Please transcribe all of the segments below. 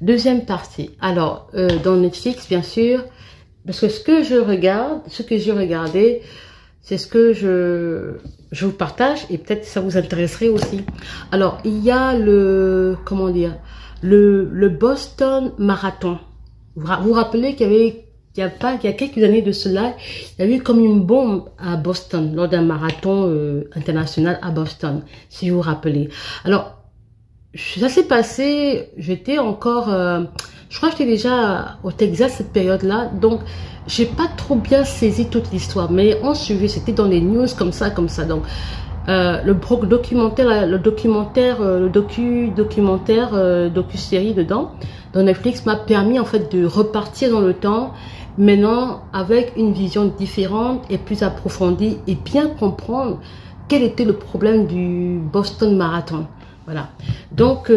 Deuxième partie. Alors, dans Netflix, bien sûr, parce que ce que j'ai regardé, c'est ce que je vous partage et peut-être ça vous intéresserait aussi. Alors, il y a comment dire, le Boston Marathon. Vous vous rappelez qu'il y a quelques années de cela, il y a eu comme une bombe à Boston, lors d'un marathon international à Boston, si vous vous rappelez. Alors, ça s'est passé, j'étais encore, je crois que j'étais déjà au Texas cette période-là, donc j'ai pas trop bien saisi toute l'histoire, mais on suivait, c'était dans les news comme ça. Donc le docu-série dedans, dans Netflix m'a permis en fait de repartir dans le temps, maintenant avec une vision différente et plus approfondie et bien comprendre quel était le problème du Boston Marathon. Voilà. Donc,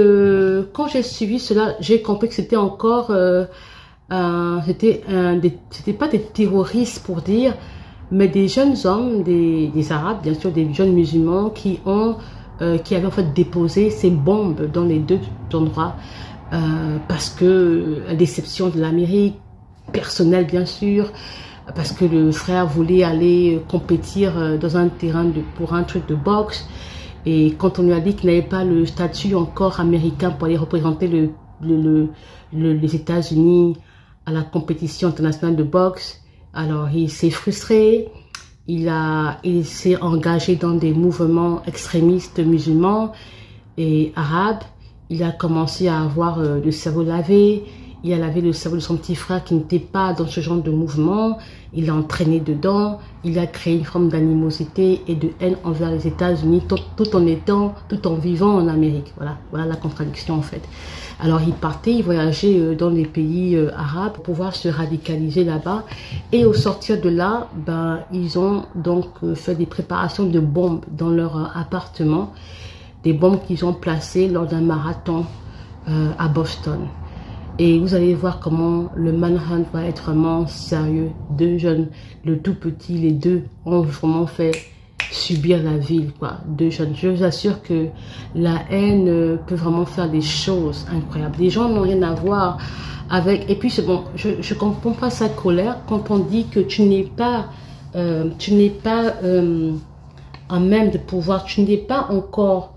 quand j'ai suivi cela, j'ai compris que c'était encore, c'était pas des terroristes pour dire, mais des jeunes hommes, des Arabes, bien sûr, des jeunes musulmans qui avaient en fait déposé ces bombes dans les deux endroits, parce que la déception de l'Amérique, personnelle bien sûr, parce que le frère voulait aller compétir dans un terrain pour un truc de boxe. Et quand on lui a dit qu'il n'avait pas le statut encore américain pour aller représenter les États-Unis à la compétition internationale de boxe, alors il s'est frustré, il s'est engagé dans des mouvements extrémistes musulmans et arabes, il a commencé à avoir le cerveau lavé, il a lavé le cerveau de son petit frère qui n'était pas dans ce genre de mouvement, il l'a entraîné dedans, il a créé une forme d'animosité et de haine envers les États-Unis tout en vivant en Amérique. Voilà la contradiction en fait. Alors il partait, il voyageait dans les pays arabes pour pouvoir se radicaliser là-bas et au sortir de là, ils ont donc fait des préparations de bombes dans leur appartement, des bombes qu'ils ont placées lors d'un marathon à Boston. Et vous allez voir comment le manhunt va être vraiment sérieux. Deux jeunes, le tout petit, les deux ont vraiment fait subir la ville, quoi. Deux jeunes. Je vous assure que la haine peut vraiment faire des choses incroyables. Les gens n'ont rien à voir avec... Et puis c'est bon, je comprends pas sa colère quand on dit que tu n'es pas en même de pouvoir, tu n'es pas encore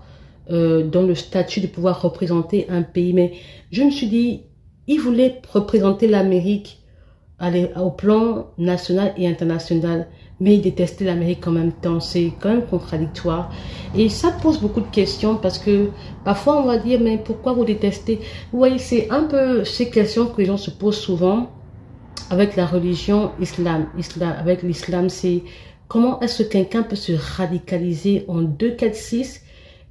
dans le statut de pouvoir représenter un pays. Mais je me suis dit, il voulait représenter l'Amérique au plan national et international, mais il détestait l'Amérique en même temps. C'est quand même contradictoire. Et ça pose beaucoup de questions parce que parfois on va dire, mais pourquoi vous détestez? Vous voyez, c'est un peu ces questions que les gens se posent souvent avec la religion avec l'islam. C'est comment est-ce que quelqu'un peut se radicaliser en 2, 4, 6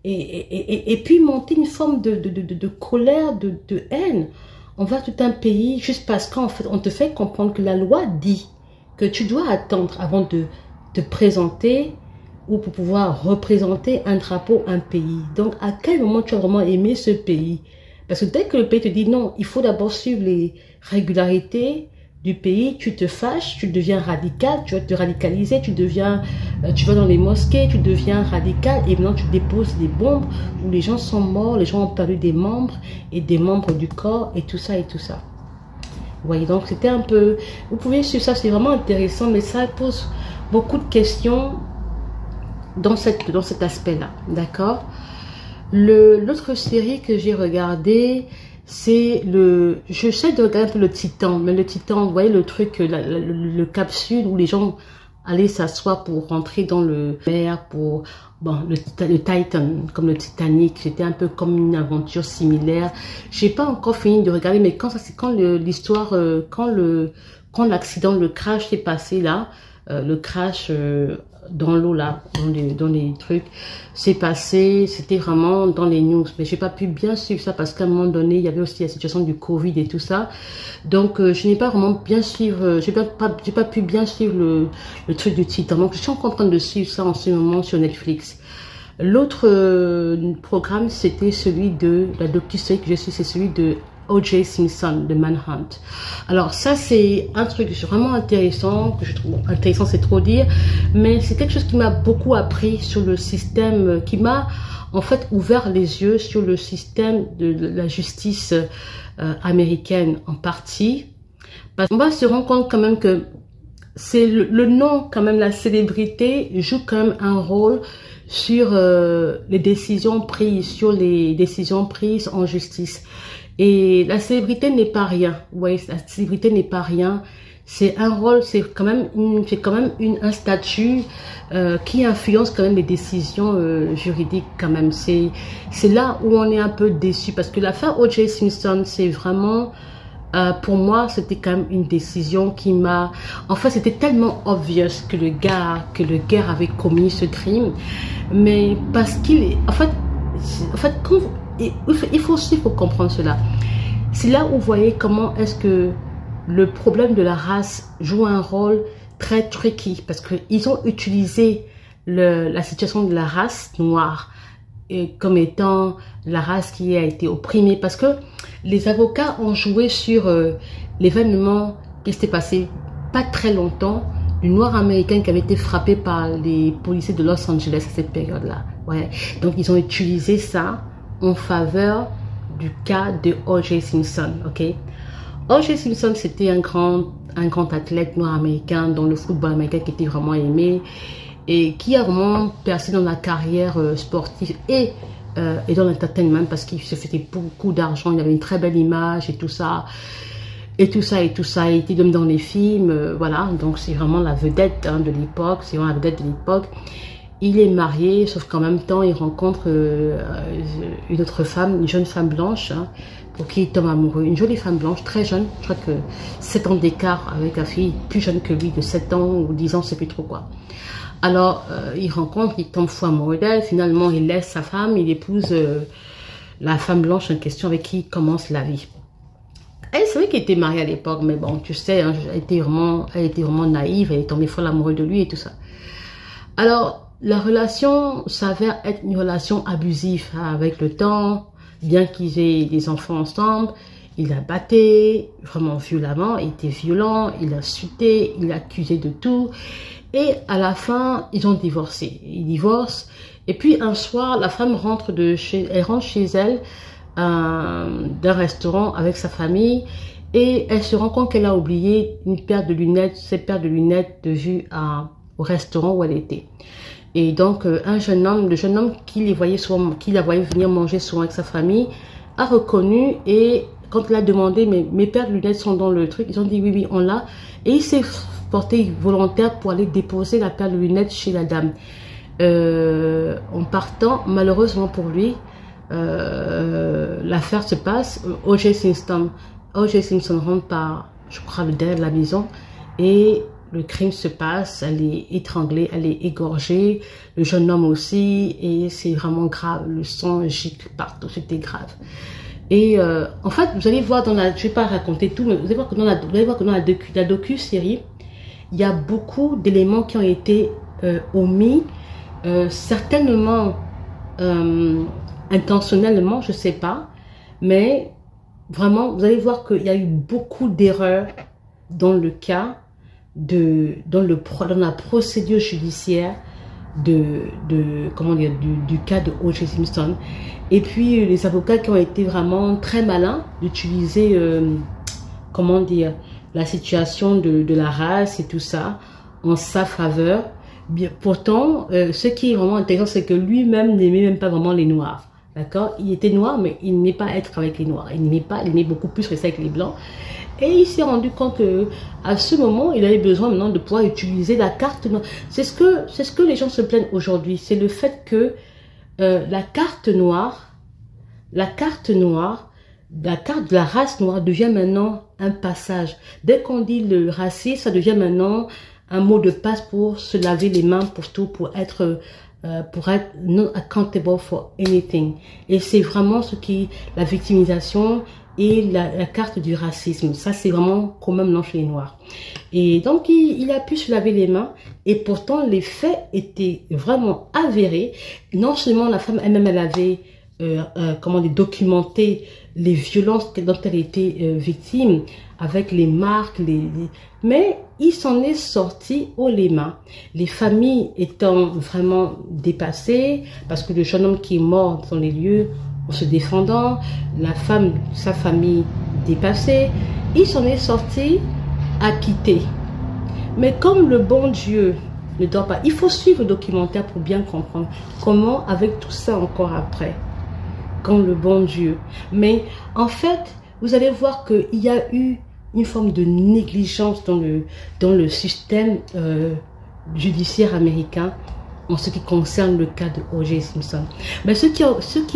et puis monter une forme de colère, de haine envers tout un pays, juste parce qu'en fait, on te fait comprendre que la loi dit que tu dois attendre avant de te présenter ou pour pouvoir représenter un drapeau, un pays. Donc, à quel moment tu as vraiment aimé ce pays? Parce que dès que le pays te dit non, il faut d'abord suivre les régularités du pays, tu te fâches, tu deviens radical, tu vas te radicaliser, tu vas dans les mosquées, tu deviens radical et maintenant tu déposes des bombes où les gens sont morts, les gens ont perdu des membres et des membres du corps et tout ça et tout ça. Vous voyez, donc c'était un peu... Vous pouvez suivre ça, c'est vraiment intéressant, mais ça pose beaucoup de questions dans cet aspect-là, d'accord? L'autre série que j'ai regardée, c'est j'essaie de regarder un peu le Titan, mais le Titan, vous voyez le truc, le capsule où les gens allaient s'asseoir pour rentrer dans le mer, le Titan, comme le Titanic, c'était un peu comme une aventure similaire. J'ai pas encore fini de regarder, mais quand l'accident, le crash s'est passé là, le crash dans l'eau là, dans les trucs, c'est passé, c'était vraiment dans les news, mais j'ai pas pu bien suivre ça parce qu'à un moment donné, il y avait aussi la situation du Covid et tout ça, donc je n'ai pas vraiment bien suivre, j'ai pas pu bien suivre le truc du Titan, donc je suis encore en train de suivre ça en ce moment sur Netflix. L'autre programme, c'était celui de la docu-série que je suis, c'est celui de O.J. Simpson, de Manhunt. Alors ça, c'est un truc vraiment intéressant, que je trouve intéressant, c'est trop dire, mais c'est quelque chose qui m'a beaucoup appris sur le système, qui m'a en fait ouvert les yeux sur le système de la justice américaine en partie. Parce qu'on va se rendre compte quand même que c'est le nom, quand même, la célébrité joue quand même un rôle sur les décisions prises, en justice. Et la célébrité n'est pas rien. Vous voyez, la célébrité n'est pas rien. C'est un rôle, c'est quand même un statut qui influence quand même les décisions juridiques quand même. C'est là où on est un peu déçu parce que l'affaire O.J. Simpson, c'est vraiment pour moi, c'était quand même une décision qui m'a... En fait, c'était tellement obvious que le gars avait commis ce crime. Mais parce qu'il... En fait quand... il faut comprendre cela. C'est là où vous voyez comment est-ce que le problème de la race joue un rôle très tricky. Parce qu'ils ont utilisé la situation de la race noire comme étant la race qui a été opprimée. Parce que les avocats ont joué sur l'événement qui s'était passé pas très longtemps, du noir américain qui avait été frappé par les policiers de Los Angeles à cette période-là. Ouais. Donc, ils ont utilisé ça en faveur du cas de O.J. Simpson. Ok. O.J. Simpson, c'était un grand athlète noir américain dans le football américain qui était vraiment aimé et qui a vraiment percé dans la carrière sportive et dans l'entertainment parce qu'il se faisait beaucoup d'argent, il avait une très belle image et tout ça. Il était même dans les films, voilà. Donc c'est vraiment la vedette de l'époque, c'est vraiment la vedette de l'époque. Il est marié, sauf qu'en même temps, il rencontre une autre femme, une jeune femme blanche, pour qui il tombe amoureux. Une jolie femme blanche, très jeune, je crois que 7 ans d'écart avec la fille, plus jeune que lui, de 7 ans ou 10 ans, je ne sais plus trop quoi. Alors, il rencontre, il tombe fou amoureux d'elle, finalement, il laisse sa femme, il épouse la femme blanche en question avec qui il commence la vie. Elle, c'est vrai qu'elle était mariée à l'époque, mais bon, tu sais, hein, elle était vraiment naïve, elle est tombée folle amoureuse de lui et tout ça. Alors, la relation s'avère être une relation abusive avec le temps, bien qu'ils aient des enfants ensemble. Il la battait vraiment violemment, il était violent, il a insulté, il l'a accusé de tout. Et à la fin, ils ont divorcé. Ils divorcent. Et puis un soir, la femme rentre chez elle d'un restaurant avec sa famille et elle se rend compte qu'elle a oublié une paire de lunettes, ses paires de lunettes de vue au restaurant où elle était. Et donc le jeune homme qui la voyait venir manger souvent avec sa famille, a reconnu et quand il a demandé mais mes paires de lunettes sont dans le truc, ils ont dit oui on l'a et il s'est porté volontaire pour aller déposer la paire de lunettes chez la dame. En partant, malheureusement pour lui, l'affaire se passe. O.J. Simpson rentre par, je crois, le derrière de la maison et le crime se passe. Elle est étranglée, elle est égorgée, le jeune homme aussi, et c'est vraiment grave. Le sang gicle partout, c'était grave. Et en fait, vous allez voir je ne vais pas raconter tout, mais vous allez voir que dans la docu-série, il y a beaucoup d'éléments qui ont été omis, certainement intentionnellement, je ne sais pas, mais vraiment, vous allez voir qu'il y a eu beaucoup d'erreurs dans le cas, dans la procédure judiciaire du cas de O.J. Simpson. Et puis, les avocats qui ont été vraiment très malins d'utiliser, la situation de la race et tout ça en sa faveur. Bien, pourtant, ce qui est vraiment intéressant, c'est que lui-même n'aimait même pas vraiment les Noirs. D'accord? Il était noir, mais il n'aimait pas être avec les Noirs. Il aimait beaucoup plus rester avec les Blancs. Et il s'est rendu compte que à ce moment, il avait besoin maintenant de pouvoir utiliser la carte noire. C'est ce que les gens se plaignent aujourd'hui. C'est le fait que la carte de la race noire devient maintenant un passage. Dès qu'on dit le racisme, ça devient maintenant un mot de passe pour se laver les mains pour tout, pour être not accountable for anything. Et c'est vraiment la victimisation et la carte du racisme. Ça, c'est vraiment commun maintenant chez les Noirs. Et donc, il a pu se laver les mains. Et pourtant, les faits étaient vraiment avérés. Non seulement la femme elle-même, elle avait documenté les violences dont elle était victime, avec les marques, mais il s'en est sorti haut les mains. Les familles étant vraiment dépassées, parce que le jeune homme qui est mort dans les lieux en se défendant, la femme, sa famille dépassée, il s'en est sorti acquitté. Mais comme le bon Dieu ne dort pas, il faut suivre le documentaire pour bien comprendre comment, avec tout ça encore après, quand le bon Dieu. Mais en fait, vous allez voir qu'il y a eu une forme de négligence dans le système judiciaire américain en ce qui concerne le cas de O.J. Simpson. Mais ce qui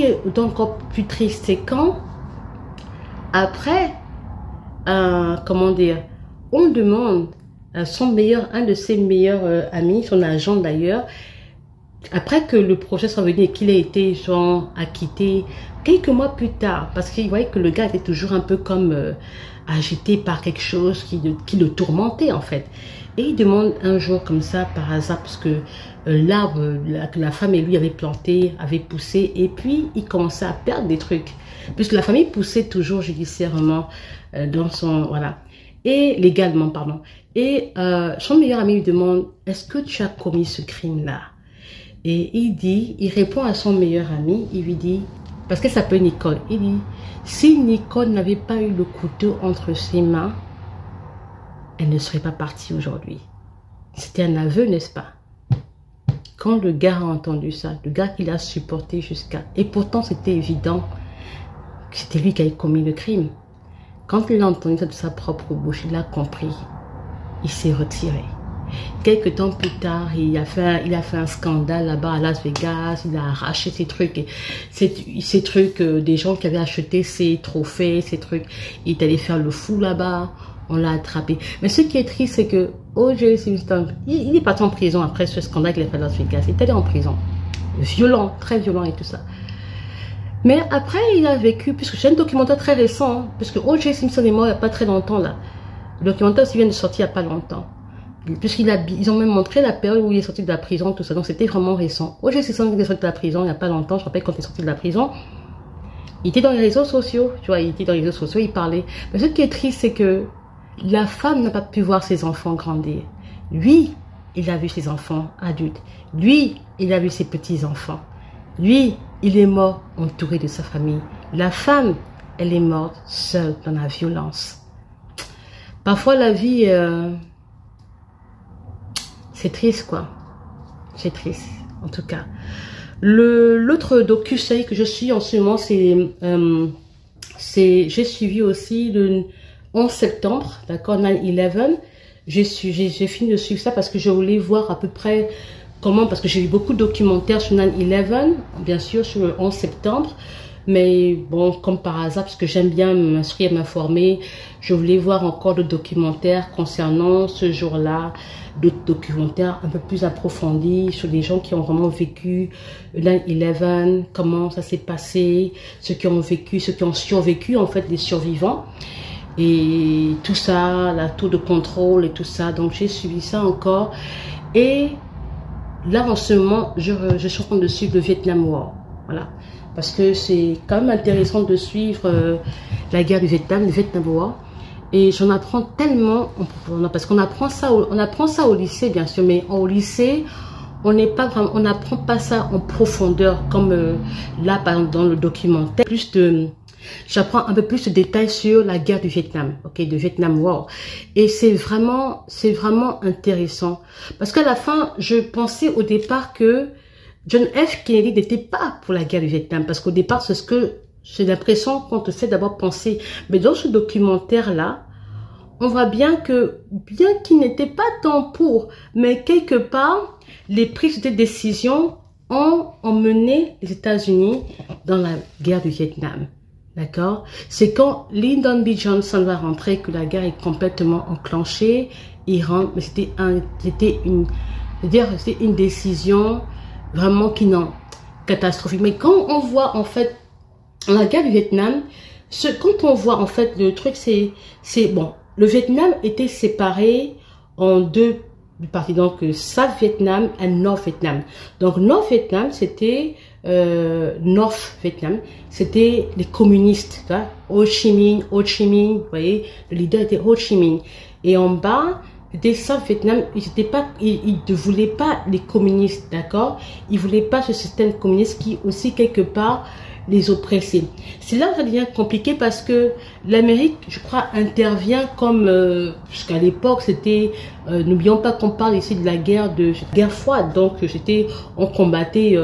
est encore plus triste, c'est quand, après, comment dire, on demande à un de ses meilleurs amis, son agent d'ailleurs, après que le procès soit venu et qu'il ait été genre acquitté, quelques mois plus tard, parce qu'il voyait que le gars était toujours un peu comme agité par quelque chose qui le tourmentait en fait. Et il demande un jour comme ça, par hasard, parce que l'arbre que la femme et lui avaient planté avait poussé, et puis il commençait à perdre des trucs, puisque la famille poussait toujours judiciairement dans son... Voilà. Et légalement, pardon. Et son meilleur ami lui demande, est-ce que tu as commis ce crime-là? Et il répond à son meilleur ami, il lui dit, parce qu'elle s'appelle Nicole, il dit, si Nicole n'avait pas eu le couteau entre ses mains, elle ne serait pas partie aujourd'hui. C'était un aveu, n'est-ce pas? Quand le gars a entendu ça, le gars qui l'a supporté jusqu'à... Et pourtant, c'était évident que c'était lui qui avait commis le crime. Quand il a entendu ça de sa propre bouche, il a compris. Il s'est retiré. Quelques temps plus tard, il a fait un scandale là-bas à Las Vegas. Il a arraché ses trucs, des gens qui avaient acheté ses trophées, ses trucs. Il est allé faire le fou là-bas. On l'a attrapé. Mais ce qui est triste, c'est que O.J. Simpson, il est parti en prison après ce scandale qu'il a fait à Las Vegas. Il est allé en prison. Violent, très violent et tout ça. Mais après, il a vécu, puisque c'est un documentaire très récent, hein, puisque O.J. Simpson est mort il n'y a pas très longtemps là. Le documentaire aussi vient de sortir il n'y a pas longtemps. Puisqu'ils ont même montré la période où il est sorti de la prison, tout ça. Donc c'était vraiment récent. O.J. Simpson est sorti de la prison il n'y a pas longtemps. Je me rappelle quand il est sorti de la prison. Il était dans les réseaux sociaux, tu vois, il était dans les réseaux sociaux, il parlait. Mais ce qui est triste, c'est que la femme n'a pas pu voir ses enfants grandir. Lui, il a vu ses enfants adultes. Lui, il a vu ses petits-enfants. Lui, il est mort entouré de sa famille. La femme, elle est morte seule dans la violence. Parfois, la vie, c'est triste, quoi. C'est triste, en tout cas. L'autre docu-série que je suis en ce moment, j'ai suivi aussi le 11 septembre, d'accord, 9/11. J'ai fini de suivre ça parce que je voulais voir à peu près comment, parce que j'ai vu beaucoup de documentaires sur 9/11, bien sûr, sur le 11 septembre. Mais bon, comme par hasard, parce que j'aime bien m'instruire, m'informer, je voulais voir encore d'autres documentaires concernant ce jour-là, d'autres documentaires un peu plus approfondis sur les gens qui ont vraiment vécu 9/11, comment ça s'est passé, ceux qui ont vécu, ceux qui ont survécu, en fait, les survivants. Et tout ça, la tour de contrôle et tout ça. Donc, j'ai suivi ça encore. Et là, en ce moment, je suis en train de suivre le Vietnam War. Voilà. Parce que c'est quand même intéressant de suivre la guerre du Vietnam, le Vietnam War. Et j'en apprends tellement, parce qu'on apprend ça, au lycée, bien sûr, mais au lycée, on n'apprend pas ça en profondeur, comme là, par exemple, dans le documentaire. J'apprends un peu plus de détails sur la guerre du Vietnam, ok, de Vietnam War. Et c'est vraiment intéressant. Parce qu'à la fin, je pensais au départ que John F. Kennedy n'était pas pour la guerre du Vietnam. Parce qu'au départ, c'est ce que j'ai l'impression qu'on te fait d'abord penser. Mais dans ce documentaire-là, on voit bien qu'il n'était pas tant pour, mais quelque part, les prises de décision ont emmené les États-Unis dans la guerre du Vietnam. D'accord? C'est quand Lyndon B. Johnson va rentrer que la guerre est complètement enclenchée. Il rentre, mais c'était une décision vraiment catastrophique. Mais quand on voit en fait la guerre du Vietnam, quand on voit en fait le truc, c'est bon. Le Vietnam était séparé en deux parti donc South Vietnam et North Vietnam. Donc North Vietnam, c'était North Vietnam, c'était les communistes, tu vois, Ho Chi Minh, vous voyez, le leader était Ho Chi Minh. Et en bas, c'était South Vietnam, ils ne voulaient pas les communistes, d'accord? Ils ne voulaient pas ce système communiste qui aussi quelque part les oppressait. C'est là que ça devient compliqué parce que l'Amérique, je crois, intervient comme, jusqu'à l'époque, c'était, n'oublions pas qu'on parle ici de la guerre froide, donc c'était, on combattait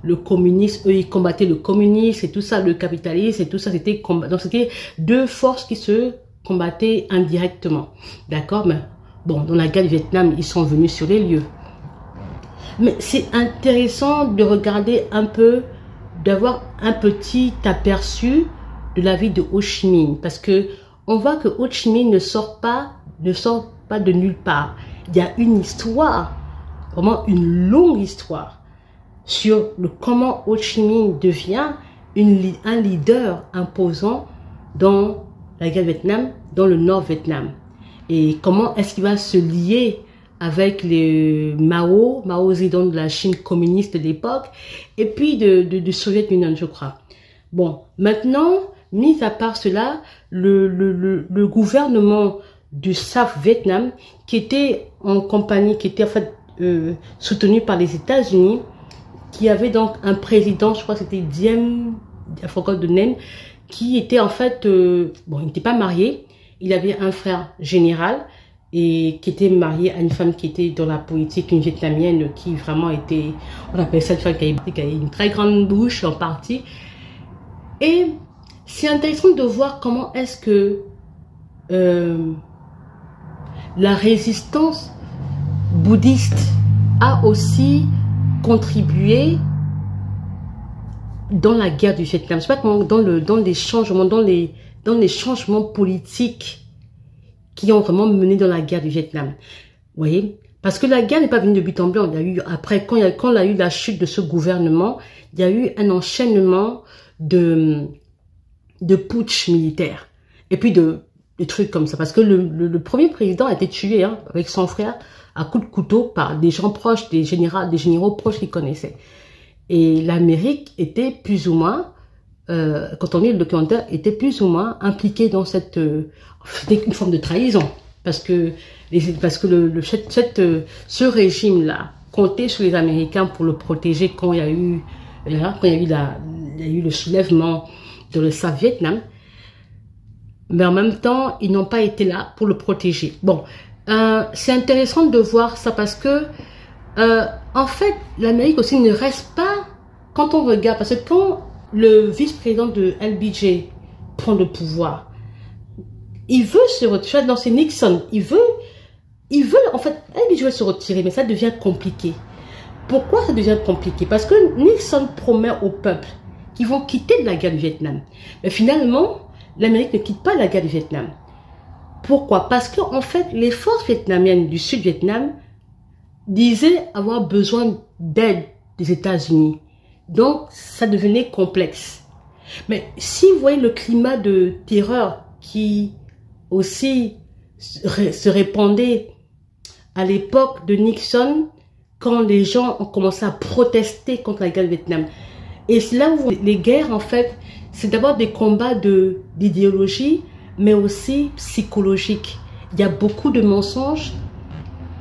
le communisme, eux ils combattaient le communisme et tout ça, le capitalisme et tout ça, c'était donc c'était deux forces qui se combattaient indirectement, d'accord? Mais bon, dans la guerre du Vietnam, ils sont venus sur les lieux. Mais c'est intéressant de regarder un peu, d'avoir un petit aperçu de la vie de Ho Chi Minh, parce que on voit que Ho Chi Minh ne sort pas de nulle part. Il y a une histoire, vraiment une longue histoire sur comment Ho Chi Minh devient un leader imposant dans la guerre du Vietnam, dans le Nord Vietnam, et comment est-ce qu'il va se lier avec les Mao Zedong de la Chine communiste de l'époque, et puis de Soviet Union, je crois. Bon, maintenant, mis à part cela, le gouvernement du South Vietnam, qui était en compagnie, qui était en fait soutenu par les États-Unis, qui avait donc un président, je crois que c'était Diem Pho Nguyen, qui était en fait, bon, il n'était pas marié, il avait un frère général, et qui était mariée à une femme qui était dans la politique, une vietnamienne qui vraiment était, on appelle ça une femme qui a une très grande bouche en partie. Et c'est intéressant de voir comment est-ce que la résistance bouddhiste a aussi contribué dans la guerre du Vietnam. Je sais pas comment, dans les changements politiques qui ont vraiment mené dans la guerre du Vietnam. Vous voyez? Parce que la guerre n'est pas venue de but en blanc. Il y a eu, après, quand il y a eu la chute de ce gouvernement, il y a eu un enchaînement de putsch militaires. Et puis de trucs comme ça. Parce que le premier président a été tué, hein, avec son frère, à coups de couteau par des gens proches, des généraux proches qu'il connaissait. Et l'Amérique était plus ou moins, quand on lit le documentaire, était plus ou moins impliquée dans cette, c'était une forme de trahison, parce que ce régime-là comptait sur les Américains pour le protéger quand il y a eu le soulèvement de le South Vietnam, mais en même temps ils n'ont pas été là pour le protéger. Bon, c'est intéressant de voir ça parce que en fait l'Amérique aussi ne reste pas, quand on regarde, parce que quand le vice-président de LBJ prend le pouvoir, il veut se retirer, non c'est Nixon, il veut en fait, LBJ veut se retirer, mais ça devient compliqué. Pourquoi ça devient compliqué? Parce que Nixon promet au peuple qu'ils vont quitter la guerre du Vietnam. Mais finalement, l'Amérique ne quitte pas la guerre du Vietnam. Pourquoi? Parce qu'en fait, les forces vietnamiennes du Sud-Vietnam disaient avoir besoin d'aide des États-Unis. Donc, ça devenait complexe. Mais si vous voyez le climat de terreur qui aussi se répandait à l'époque de Nixon, quand les gens ont commencé à protester contre la guerre du Vietnam. Et c'est là où les guerres, en fait, c'est d'abord des combats d'idéologie, mais aussi psychologiques. Il y a beaucoup de mensonges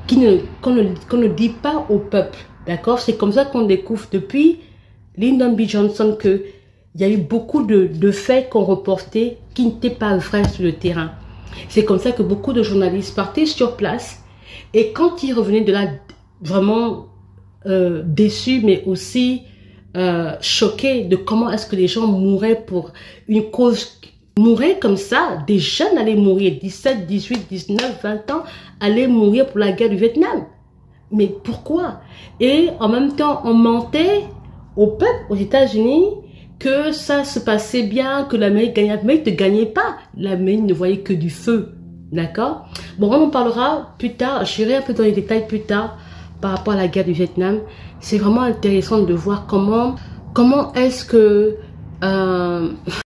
qu'on ne dit pas au peuple. D'accord? C'est comme ça qu'on découvre depuis Lyndon B. Johnson qu'il y a eu beaucoup de faits qu'on reportait qui n'étaient pas vrais sur le terrain. C'est comme ça que beaucoup de journalistes partaient sur place et quand ils revenaient de là vraiment déçus, mais aussi choqués de comment est-ce que les gens mouraient pour une cause, mouraient comme ça, des jeunes allaient mourir, 17, 18, 19, 20 ans, allaient mourir pour la guerre du Vietnam. Mais pourquoi? Et en même temps, on mentait au peuple, aux États-Unis, que ça se passait bien, que l'Amérique gagnait. L'Amérique ne gagnait pas. L'Amérique ne voyait que du feu. D'accord? Bon, on en parlera plus tard. J'irai un peu dans les détails plus tard par rapport à la guerre du Vietnam. C'est vraiment intéressant de voir comment est-ce que